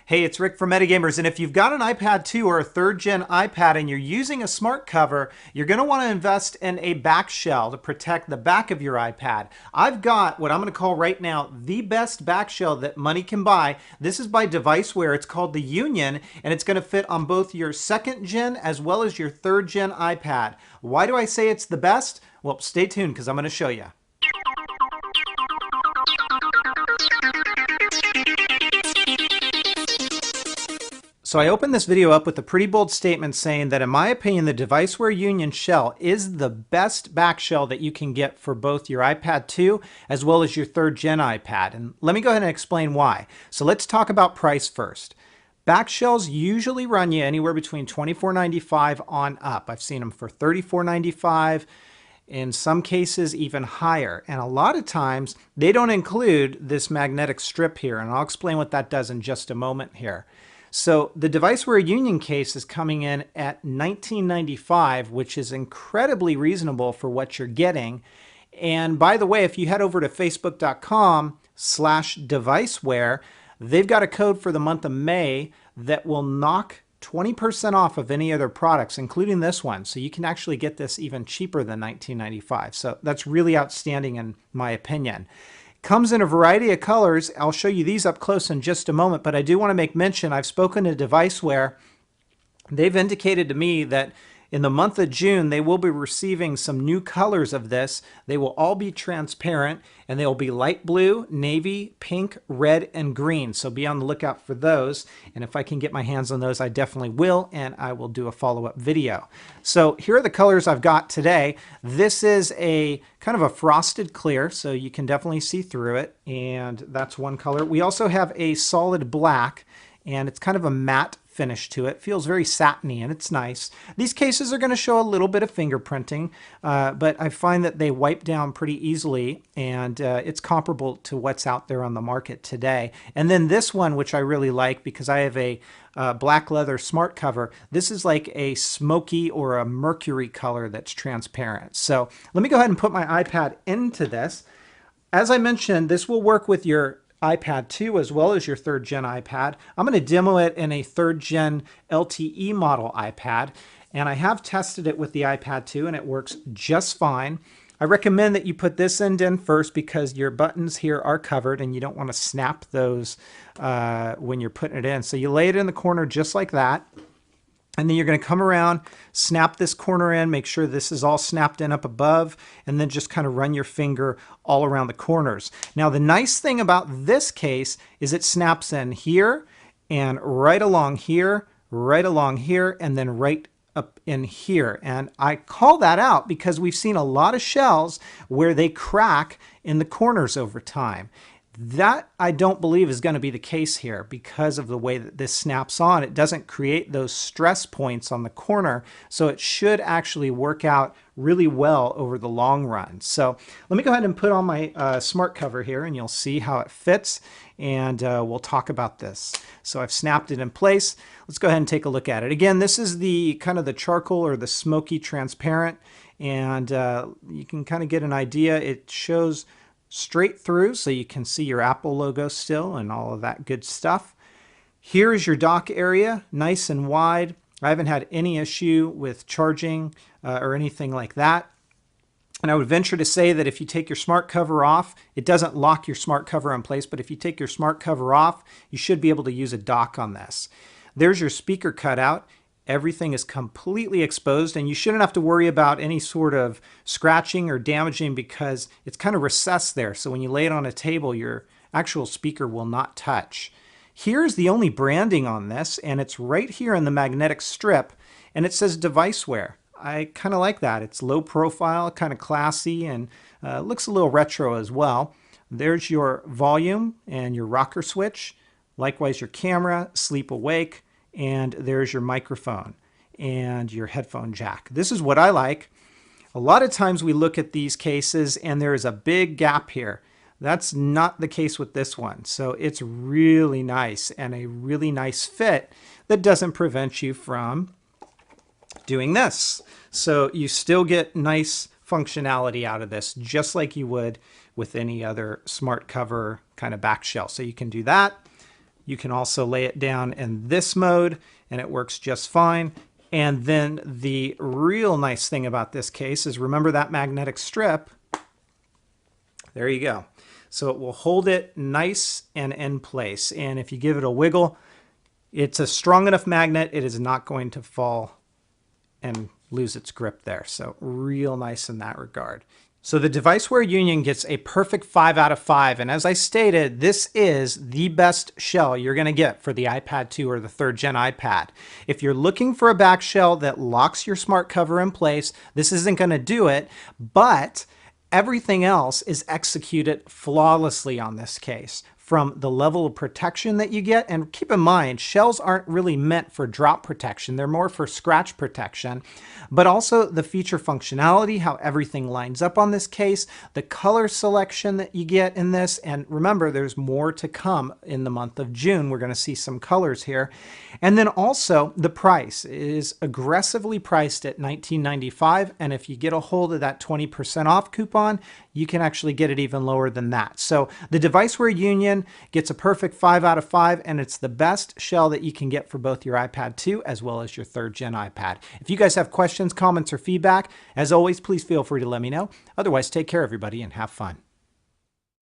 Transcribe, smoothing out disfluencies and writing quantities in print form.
Hey, it's Rick from Metagamers, and if you've got an iPad 2 or a third-gen iPad and you're using a smart cover, you're going to want to invest in a back shell to protect the back of your iPad. I've got what I'm going to call right now the best back shell that money can buy. This is by Devicewear. It's called the Union, and it's going to fit on both your second-gen as well as your third-gen iPad. Why do I say it's the best? Well, stay tuned because I'm going to show you. So I opened this video up with a pretty bold statement saying that in my opinion, the Devicewear Union Shell is the best back shell that you can get for both your iPad 2 as well as your third gen iPad. And let me go ahead and explain why. So let's talk about price first. Back shells usually run you anywhere between $24.95 on up. I've seen them for $34.95. In some cases even higher, and a lot of times they don't include this magnetic strip here, and I'll explain what that does in just a moment here. So the Devicewear Union case is coming in at $19.95, which is incredibly reasonable for what you're getting. And by the way, if you head over to facebook.com/Devicewear, they've got a code for the month of May that will knock 20% off of any other products, including this one. So you can actually get this even cheaper than $19.95. So that's really outstanding in my opinion. Comes in a variety of colors. I'll show you these up close in just a moment, but I do want to make mention, I've spoken to Devicewear. They've indicated to me that in the month of June, they will be receiving some new colors of this. They will all be transparent, and they will be light blue, navy, pink, red, and green. So be on the lookout for those. And if I can get my hands on those, I definitely will, and I will do a follow-up video. So here are the colors I've got today. This is a kind of a frosted clear, so you can definitely see through it, and that's one color. We also have a solid black, and it's kind of a matte finish to it. Feels very satiny and it's nice. These cases are going to show a little bit of fingerprinting, but I find that they wipe down pretty easily, and it's comparable to what's out there on the market today. And then this one, which I really like because I have a black leather smart cover, this is like a smoky or a mercury color that's transparent. So let me go ahead and put my iPad into this. As I mentioned, this will work with your iPad 2 as well as your third gen iPad. I'm going to demo it in a third gen LTE model iPad, and I have tested it with the iPad 2 and it works just fine. I recommend that you put this end in first because your buttons here are covered and you don't want to snap those when you're putting it in. So you lay it in the corner just like that. And then you're going to come around, snap this corner in, make sure this is all snapped in up above, and then just kind of run your finger all around the corners. Now, the nice thing about this case is it snaps in here and right along here, and then right up in here. And I call that out because we've seen a lot of shells where they crack in the corners over time. That I don't believe is going to be the case here because of the way that this snaps on. It doesn't create those stress points on the corner, so it should actually work out really well over the long run. So let me go ahead and put on my smart cover here and you'll see how it fits, and we'll talk about this. So I've snapped it in place. Let's go ahead and take a look at it. Again, this is the kind of the charcoal or the smoky transparent, and you can kind of get an idea. It shows straight through, so you can see your Apple logo still and all of that good stuff. Here is your dock area, nice and wide. I haven't had any issue with charging or anything like that. And I would venture to say that if you take your smart cover off, it doesn't lock your smart cover in place, but if you take your smart cover off, you should be able to use a dock on this. There's your speaker cutout. Everything is completely exposed, and you shouldn't have to worry about any sort of scratching or damaging because it's kind of recessed there. So when you lay it on a table, your actual speaker will not touch. Here's the only branding on this, and it's right here in the magnetic strip, and it says Devicewear. I kind of like that. It's low profile, kind of classy, and looks a little retro as well. There's your volume and your rocker switch. Likewise, your camera, sleep awake. And there's your microphone and your headphone jack. This is what I like. A lot of times we look at these cases and there is a big gap here. That's not the case with this one. So it's really nice and a really nice fit that doesn't prevent you from doing this. So you still get nice functionality out of this, just like you would with any other smart cover kind of back shell. So you can do that. You can also lay it down in this mode and it works just fine. And then the real nice thing about this case is, remember that magnetic strip? There you go. So it will hold it nice and in place. And if you give it a wiggle, it's a strong enough magnet, it is not going to fall and lose its grip there. So real nice in that regard. So the Devicewear Union gets a perfect 5 out of 5. And as I stated, this is the best shell you're going to get for the iPad 2 or the 3rd gen iPad. If you're looking for a back shell that locks your smart cover in place, this isn't going to do it, but everything else is executed flawlessly on this case, from the level of protection that you get. And keep in mind, shells aren't really meant for drop protection. They're more for scratch protection. But also the feature functionality, how everything lines up on this case, the color selection that you get in this. And remember, there's more to come in the month of June. We're going to see some colors here. And then also the price is aggressively priced at $19.95. And if you get a hold of that 20% off coupon, you can actually get it even lower than that. So the Devicewear Union gets a perfect 5 out of 5, and it's the best shell that you can get for both your iPad 2 as well as your 3rd gen iPad. If you guys have questions, comments, or feedback, as always, please feel free to let me know. Otherwise, take care, everybody, and have fun.